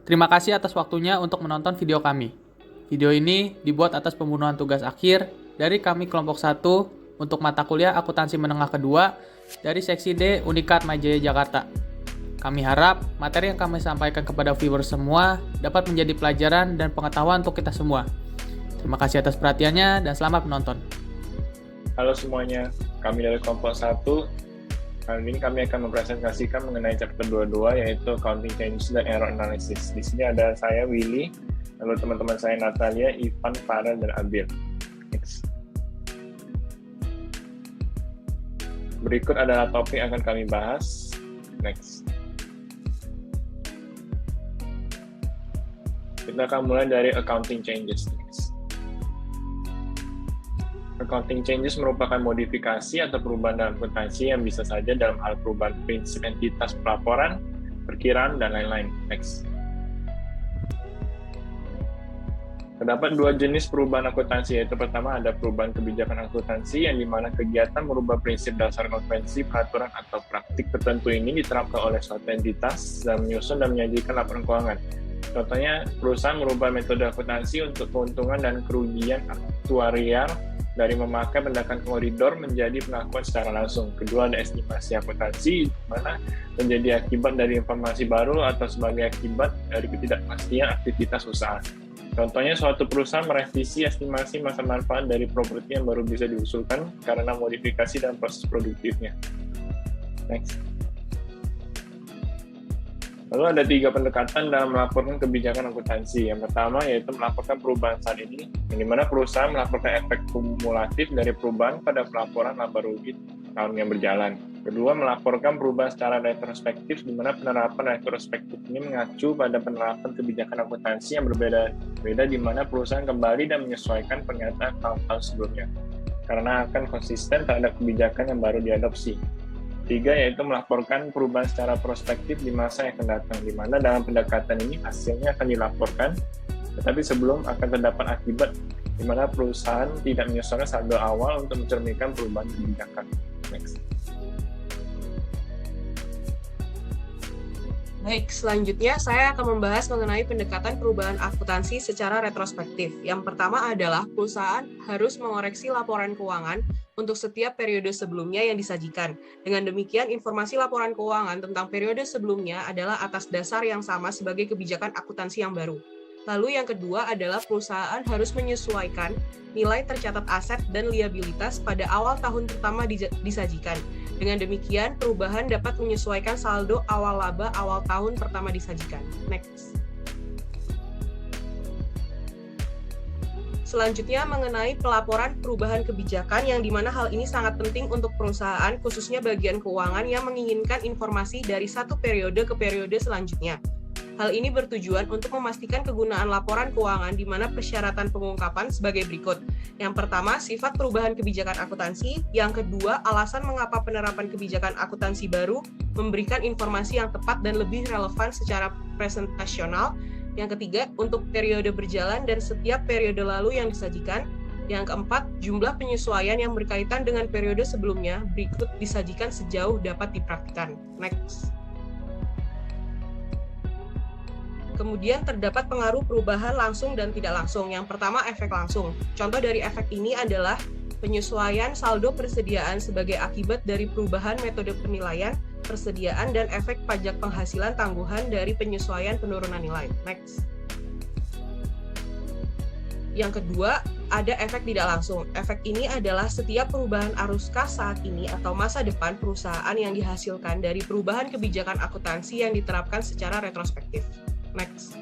Terima kasih atas waktunya untuk menonton video kami. Video ini dibuat atas pembunuhan tugas akhir dari kami kelompok 1 untuk mata kuliah akuntansi menengah kedua dari seksi D Unikat Majaya Jakarta. Kami harap materi yang kami sampaikan kepada viewers semua dapat menjadi pelajaran dan pengetahuan untuk kita semua. Terima kasih atas perhatiannya dan selamat menonton. Halo semuanya, kami dari kelompok 1. Kali ini kami akan mempresentasikan mengenai chapter 22 yaitu Accounting Changes dan Error Analysis. Di sini ada saya, Willy, lalu teman-teman saya Natalia, Ivan, Farel, dan Abil. Next. Berikut adalah topik yang akan kami bahas. Next. Kita akan mulai dari Accounting Changes. Next. Accounting changes merupakan modifikasi atau perubahan dalam akuntansi yang bisa saja dalam hal perubahan prinsip entitas pelaporan, perkiraan, dan lain-lain. Next. Terdapat dua jenis perubahan akuntansi, yaitu pertama ada perubahan kebijakan akuntansi yang dimana kegiatan merubah prinsip dasar konvensi, peraturan, atau praktik tertentu ini diterapkan oleh suatu entitas dan menyusun dan menyajikan laporan keuangan. Contohnya, perusahaan merubah metode akuntansi untuk keuntungan dan kerugian aktuarial dari memakai pendekatan koridor menjadi pengakuan secara langsung. Kedua, ada estimasi akuntansi, di mana menjadi akibat dari informasi baru atau sebagai akibat dari ketidakpastian aktivitas usaha. Contohnya, suatu perusahaan merevisi estimasi masa manfaat dari properti yang baru bisa diusulkan karena modifikasi dalam proses produktifnya. Next. Lalu ada 3 pendekatan dalam melaporkan kebijakan akuntansi. Yang pertama yaitu melaporkan perubahan saat ini, yang dimana perusahaan melaporkan efek kumulatif dari perubahan pada pelaporan laba rugi tahun yang berjalan. Kedua, melaporkan perubahan secara retrospektif, di mana penerapan retrospektif ini mengacu pada penerapan kebijakan akuntansi yang berbeda-beda, di mana perusahaan kembali dan menyesuaikan pernyataan tahun-tahun sebelumnya, karena akan konsisten terhadap kebijakan yang baru diadopsi. 3, yaitu melaporkan perubahan secara prospektif di masa yang akan datang, di mana dalam pendekatan ini hasilnya akan dilaporkan, tetapi sebelum akan terdapat akibat, di mana perusahaan tidak menyesuaikan saldo awal untuk mencerminkan perubahan kebijakan. Next. Baik, selanjutnya saya akan membahas mengenai pendekatan perubahan akuntansi secara retrospektif. Yang pertama adalah perusahaan harus mengoreksi laporan keuangan untuk setiap periode sebelumnya yang disajikan. Dengan demikian, informasi laporan keuangan tentang periode sebelumnya adalah atas dasar yang sama sebagai kebijakan akuntansi yang baru. Lalu yang kedua adalah perusahaan harus menyesuaikan nilai tercatat aset dan liabilitas pada awal tahun pertama disajikan. Dengan demikian, perubahan dapat menyesuaikan saldo awal laba awal tahun pertama disajikan. Next. Selanjutnya mengenai pelaporan perubahan kebijakan yang dimana hal ini sangat penting untuk perusahaan, khususnya bagian keuangan yang menginginkan informasi dari satu periode ke periode selanjutnya. Hal ini bertujuan untuk memastikan kegunaan laporan keuangan di mana persyaratan pengungkapan sebagai berikut. Yang pertama, sifat perubahan kebijakan akuntansi. Yang kedua, alasan mengapa penerapan kebijakan akuntansi baru memberikan informasi yang tepat dan lebih relevan secara presentasional. Yang ketiga, untuk periode berjalan dan setiap periode lalu yang disajikan. Yang keempat, jumlah penyesuaian yang berkaitan dengan periode sebelumnya berikut disajikan sejauh dapat dipraktikkan. Next. Kemudian terdapat pengaruh perubahan langsung dan tidak langsung. Yang pertama, efek langsung. Contoh dari efek ini adalah penyesuaian saldo persediaan sebagai akibat dari perubahan metode penilaian, persediaan, dan efek pajak penghasilan tangguhan dari penyesuaian penurunan nilai. Next. Yang kedua, ada efek tidak langsung. Efek ini adalah setiap perubahan arus kas saat ini atau masa depan perusahaan yang dihasilkan dari perubahan kebijakan akuntansi yang diterapkan secara retrospektif. Next.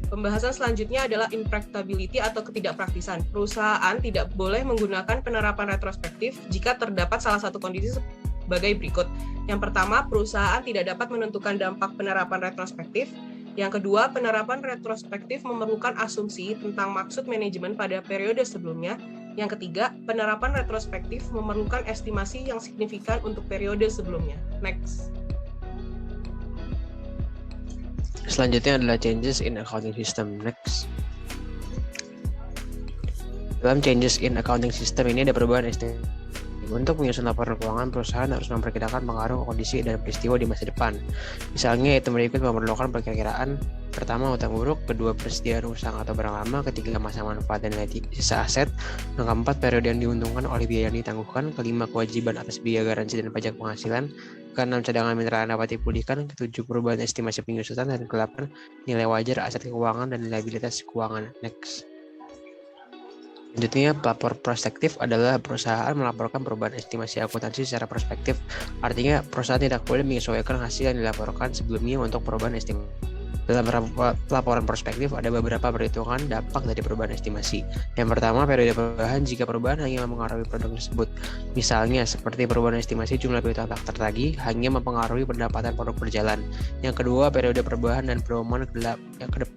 Pembahasan selanjutnya adalah impracticability atau ketidakpraktisan. Perusahaan tidak boleh menggunakan penerapan retrospektif jika terdapat salah satu kondisi sebagai berikut. Yang pertama, perusahaan tidak dapat menentukan dampak penerapan retrospektif. Yang kedua, penerapan retrospektif memerlukan asumsi tentang maksud manajemen pada periode sebelumnya. Yang ketiga, penerapan retrospektif memerlukan estimasi yang signifikan untuk periode sebelumnya. Next. Selanjutnya adalah changes in accounting system. Next. Dalam changes in accounting system ini ada perubahan estimasi Untuk menyusun laporan keuangan, perusahaan harus memperkirakan pengaruh kondisi dan peristiwa di masa depan. Misalnya, item berikut memerlukan perkiraan: pertama, utang buruk; kedua, persediaan usang atau barang lama; ketiga, masa manfaat dan nilai sisa aset; yang keempat, periode yang diuntungkan oleh biaya yang ditangguhkan; kelima, kewajiban atas biaya garansi dan pajak penghasilan; keenam, cadangan mineral yang dapat dipulihkan; ketujuh, perubahan estimasi penyusutan; dan kedelapan, nilai wajar aset keuangan dan liabilitas keuangan. Next. Selanjutnya, pelapor prospektif adalah perusahaan melaporkan perubahan estimasi akuntansi secara prospektif. Artinya, perusahaan tidak boleh menyesuaikan hasil yang dilaporkan sebelumnya untuk perubahan estimasi. Dalam laporan prospektif ada beberapa perhitungan dampak dari perubahan estimasi. Yang pertama, periode perubahan jika perubahan hanya mempengaruhi produk tersebut. Misalnya, seperti perubahan estimasi jumlah piutang tak tertagih hanya mempengaruhi pendapatan produk berjalan. Yang kedua, periode perubahan dan perubahan tersebut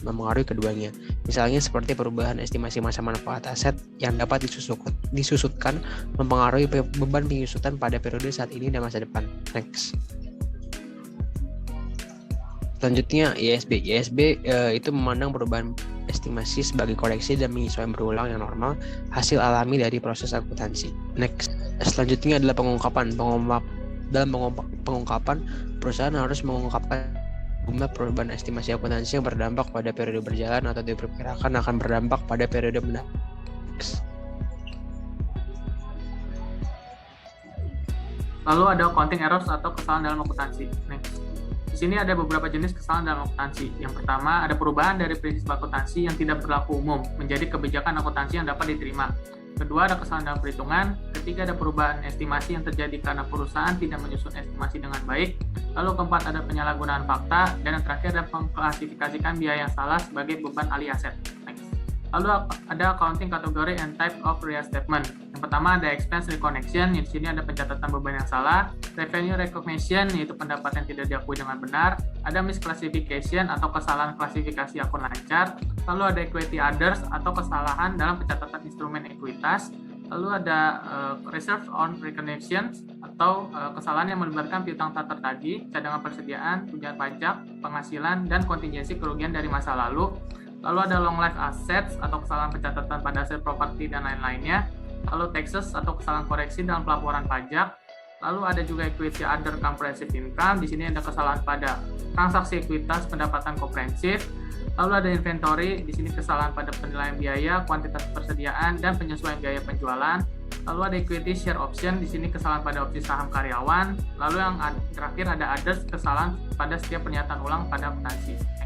mempengaruhi keduanya. Misalnya seperti perubahan estimasi masa manfaat aset yang dapat disusutkan mempengaruhi beban penyusutan pada periode saat ini dan masa depan. Next. Selanjutnya, ISB. ISB itu memandang perubahan estimasi sebagai koreksi dan penyesuaian berulang yang normal, hasil alami dari proses akuntansi. Next. Selanjutnya adalah pengungkapan. Dalam pengungkapan, perusahaan harus mengungkapkan jumlah perubahan estimasi akuntansi yang berdampak pada periode berjalan atau diperkirakan akan berdampak pada periode mendatang. Lalu ada accounting errors atau kesalahan dalam akuntansi. Next. Di sini ada beberapa jenis kesalahan dalam akuntansi. Yang pertama, ada perubahan dari prinsip akuntansi yang tidak berlaku umum menjadi kebijakan akuntansi yang dapat diterima. Kedua, ada kesalahan dalam perhitungan. Ketiga, ada perubahan estimasi yang terjadi karena perusahaan tidak menyusun estimasi dengan baik. Lalu keempat, ada penyalahgunaan fakta. Dan yang terakhir, ada mengklasifikasikan biaya yang salah sebagai beban alih aset. Next. Lalu ada accounting category and type of restatement. Yang pertama ada expense reconnection, di sini ada pencatatan beban yang salah. Revenue recognition, yaitu pendapatan yang tidak diakui dengan benar. Ada misclassification atau kesalahan klasifikasi akun lancar. Lalu ada equity others atau kesalahan dalam pencatatan instrumen ekuitas. Lalu ada reserve on recognition atau kesalahan yang melibatkan piutang tak tertagih, cadangan persediaan, tunjangan pajak, penghasilan, dan kontingensi kerugian dari masa lalu. Lalu ada long life assets atau kesalahan pencatatan pada aset properti dan lain-lainnya. Lalu taxes atau kesalahan koreksi dalam pelaporan pajak. Lalu ada juga equity other comprehensive income. Di sini ada kesalahan pada transaksi ekuitas pendapatan komprehensif. Lalu ada inventory. Di sini kesalahan pada penilaian biaya, kuantitas persediaan, dan penyesuaian biaya penjualan. Lalu ada equity share option. Di sini kesalahan pada opsi saham karyawan. Lalu yang terakhir ada others, kesalahan pada setiap pernyataan ulang pada akuntansi.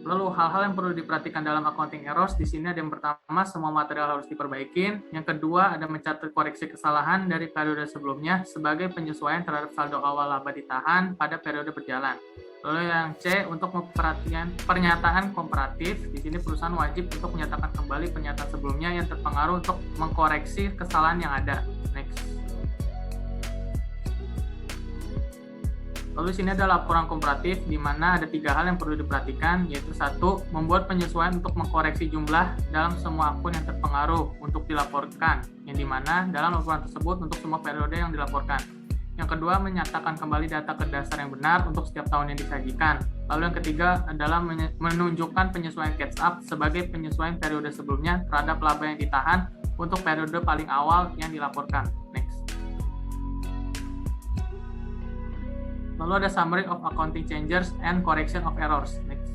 Lalu hal-hal yang perlu diperhatikan dalam accounting errors di sini ada yang pertama, semua material harus diperbaikin. Yang kedua, ada mencatat koreksi kesalahan dari periode sebelumnya sebagai penyesuaian terhadap saldo awal laba ditahan pada periode berjalan. Lalu yang C, untuk pernyataan komparatif, di sini perusahaan wajib untuk menyatakan kembali pernyataan sebelumnya yang terpengaruh untuk mengkoreksi kesalahan yang ada. Next. Lalu di sini ada laporan komparatif di mana ada 3 hal yang perlu diperhatikan, yaitu 1, membuat penyesuaian untuk mengkoreksi jumlah dalam semua akun yang terpengaruh untuk dilaporkan, yang dimana dalam laporan tersebut untuk semua periode yang dilaporkan. Yang kedua, menyatakan kembali data ke dasar yang benar untuk setiap tahun yang disajikan. Lalu yang ketiga adalah menunjukkan penyesuaian catch up sebagai penyesuaian periode sebelumnya terhadap laba yang ditahan untuk periode paling awal yang dilaporkan. Next. Lalu ada summary of accounting changes and correction of errors. Next.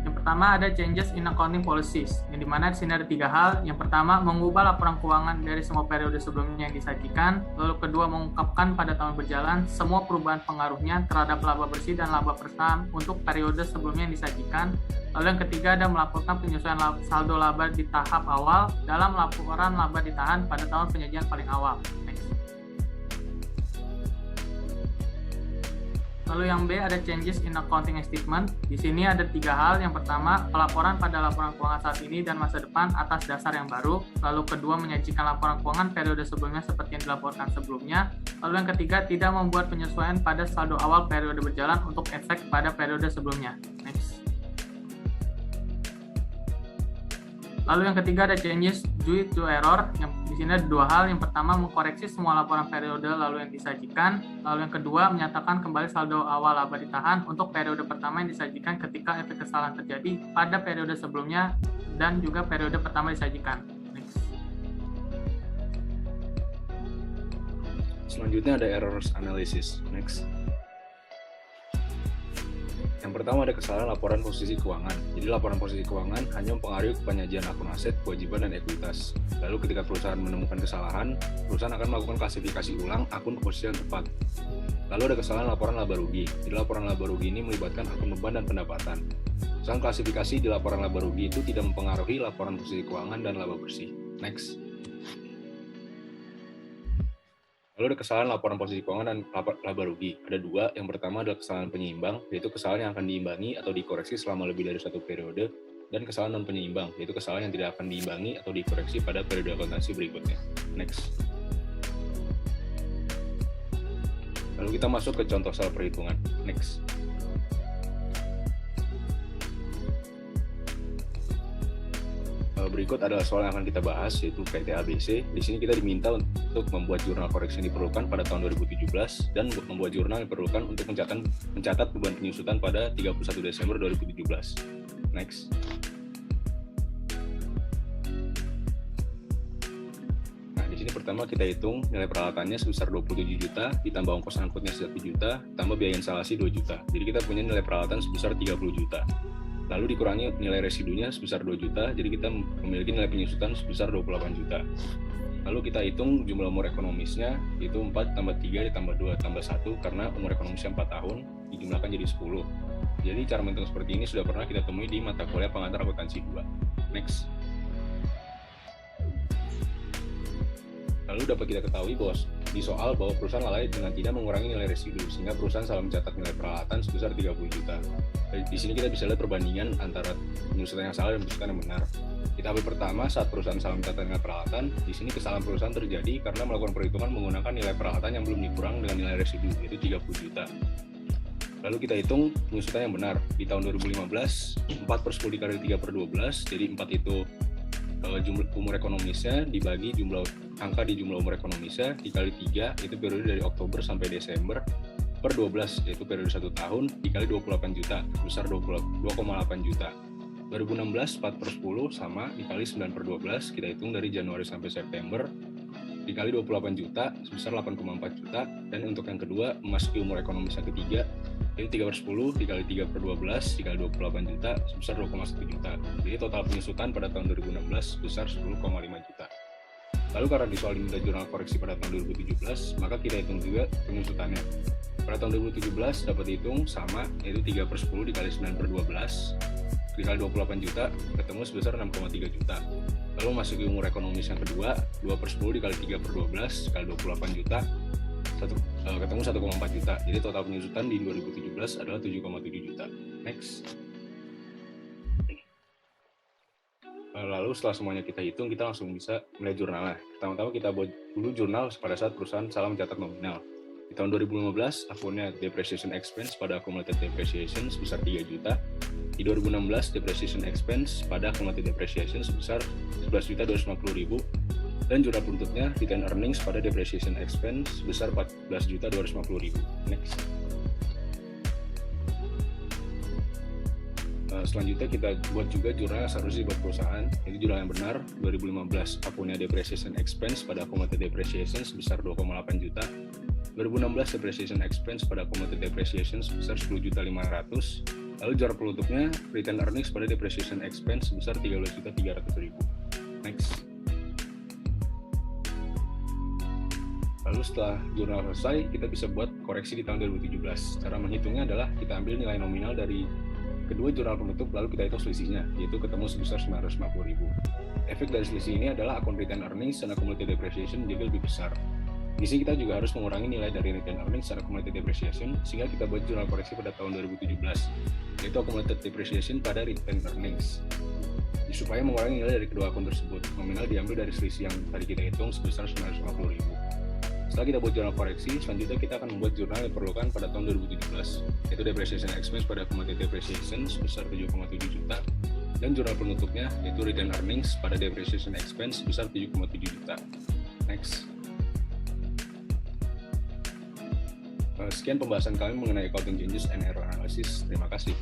Yang pertama ada changes in accounting policies, yang dimana di sini ada 3 hal. Yang pertama, mengubah laporan keuangan dari semua periode sebelumnya yang disajikan. Lalu kedua, mengungkapkan pada tahun berjalan semua perubahan pengaruhnya terhadap laba bersih dan laba per saham untuk periode sebelumnya yang disajikan. Lalu yang ketiga ada melaporkan penyesuaian saldo laba di tahap awal dalam laporan laba ditahan pada tahun penyajian paling awal. Lalu yang B ada changes in accounting statement. Di sini ada 3 hal. Yang pertama, pelaporan pada laporan keuangan saat ini dan masa depan atas dasar yang baru. Lalu kedua, menyajikan laporan keuangan periode sebelumnya seperti yang dilaporkan sebelumnya. Lalu yang ketiga, tidak membuat penyesuaian pada saldo awal periode berjalan untuk efek pada periode sebelumnya. Next. Lalu yang ketiga ada changes due to error. Yang di sini ada dua hal. Yang pertama, mengkoreksi semua laporan periode lalu yang disajikan. Lalu yang kedua, menyatakan kembali saldo awal laba ditahan untuk periode pertama yang disajikan ketika efek kesalahan terjadi pada periode sebelumnya dan juga periode pertama disajikan. Next. Selanjutnya ada errors analysis. Next. Yang pertama ada kesalahan laporan posisi keuangan. Jadi laporan posisi keuangan hanya mempengaruhi penyajian akun aset, kewajiban, dan ekuitas. Lalu ketika perusahaan menemukan kesalahan, perusahaan akan melakukan klasifikasi ulang akun ke posisi yang tepat. Lalu ada kesalahan laporan laba rugi. Jadi laporan laba rugi ini melibatkan akun beban dan pendapatan. Kesalahan klasifikasi di laporan laba rugi itu tidak mempengaruhi laporan posisi keuangan dan laba bersih. Next. Lalu ada kesalahan laporan posisi keuangan dan laba rugi. Ada dua. Yang pertama adalah kesalahan penyeimbang, yaitu kesalahan yang akan diimbangi atau dikoreksi selama lebih dari satu periode, dan kesalahan non penyeimbang, yaitu kesalahan yang tidak akan diimbangi atau dikoreksi pada periode akuntansi berikutnya. Next. Lalu kita masuk ke contoh soal perhitungan. Next. Berikut adalah soal yang akan kita bahas, yaitu PT ABC. Di sini kita diminta untuk membuat jurnal koreksi yang diperlukan pada tahun 2017 dan membuat jurnal yang diperlukan untuk mencatat beban penyusutan pada 31 Desember 2017. Next. Nah, di sini pertama kita hitung nilai peralatannya sebesar 27 juta, ditambah ongkos angkutnya 1 juta, tambah biaya instalasi 2 juta. Jadi kita punya nilai peralatan sebesar 30 juta. Lalu dikurangi nilai residunya sebesar 2 juta, jadi kita memiliki nilai penyusutan sebesar 28 juta. Lalu kita hitung jumlah umur ekonomisnya, itu 4 tambah 3 ditambah 2 tambah 1, karena umur ekonomisnya 4 tahun, dijumlahkan jadi 10. Jadi cara menghitung seperti ini sudah pernah kita temui di mata kuliah pengantar akuntansi 2. Next. Lalu dapat kita ketahui di soal bahwa perusahaan lalai dengan tidak mengurangi nilai residu, sehingga perusahaan salah mencatat nilai peralatan sebesar 30 juta. Di sini kita bisa lihat perbandingan antara penyusutan yang salah dan penyusutan yang benar. Di tahap pertama, saat perusahaan salah mencatat nilai peralatan, di sini kesalahan perusahaan terjadi karena melakukan perhitungan menggunakan nilai peralatan yang belum dikurang dengan nilai residu, yaitu 30 juta. Lalu kita hitung penyusutan yang benar. Di tahun 2015, 4/10 dikali 3/12, jadi 4 itu jumlah umur ekonomisnya dibagi angka di jumlah umur ekonomisnya dikali 3, itu periode dari Oktober sampai Desember, per 12, yaitu periode 1 tahun, dikali 28 juta, sebesar 2,8 juta. 2016 4/10 sama dikali 9/12, kita hitung dari Januari sampai September, dikali 28 juta, sebesar 8,4 juta. Dan untuk yang kedua, memasuki umur ekonomis yang ketiga, itu 3/10 dikali 3/12 dikali 28 juta, sebesar 2,1 juta. Jadi total penyusutan pada tahun 2016 sebesar 10,5 juta. Lalu karena di soal diminta jurnal koreksi pada tahun 2017, maka kita hitung juga penyusutannya. Pada tahun 2017 dapat dihitung sama, yaitu 3/10 dikali 9/12 dikali 28 juta, ketemu sebesar 6,3 juta. Lalu masuk ke umur ekonomis yang kedua, 2/10 dikali 3/12 dikali 28 juta, ketemu 1,4 juta. Jadi total penyusutan di 2017 adalah 7,7 juta. Next. Lalu setelah semuanya kita hitung, kita langsung bisa melihat jurnalnya. Pertama-tama kita buat dulu jurnal pada saat perusahaan salah mencatat nominal. Di tahun 2015, akunnya depreciation expense pada accumulated depreciation sebesar 3 juta. Di 2016, depreciation expense pada accumulated depreciation sebesar 11.250.000. Dan jurnal penuntutnya return earnings pada depreciation expense sebesar 14.250.000. Next. Selanjutnya kita buat juga jurnal yang seharusnya dibuat perusahaan. Ini jurnal yang benar, 2015 akunnya depreciation expense pada accumulated depreciation sebesar 2,8 juta. 2016 depreciation expense pada accumulated depreciation sebesar 10.500.000. Lalu jurnal penutupnya return earnings pada depreciation expense sebesar 13.300.000. Next. Lalu setelah jurnal selesai, kita bisa buat koreksi di tahun 2017. Cara menghitungnya adalah kita ambil nilai nominal dari kedua jurnal penutup, lalu kita hitung selisihnya, yaitu ketemu sebesar 950.000. Efek dari selisih ini adalah akun return earnings dan accumulated depreciation jadi lebih besar. Di sini kita juga harus mengurangi nilai dari return earnings dan accumulated depreciation, sehingga kita buat jurnal koreksi pada tahun 2017, yaitu accumulated depreciation pada return earnings. Supaya mengurangi nilai dari kedua akun tersebut, nominal diambil dari selisih yang tadi kita hitung sebesar 950.000. Setelah kita buat jurnal koreksi, selanjutnya kita akan membuat jurnal yang diperlukan pada tahun 2017, yaitu depreciation expense pada accumulated depreciation sebesar 7,7 juta, dan jurnal penutupnya yaitu return earnings pada depreciation expense sebesar 7,7 juta. Sekian pembahasan kami mengenai accounting changes and error analysis. Terima kasih.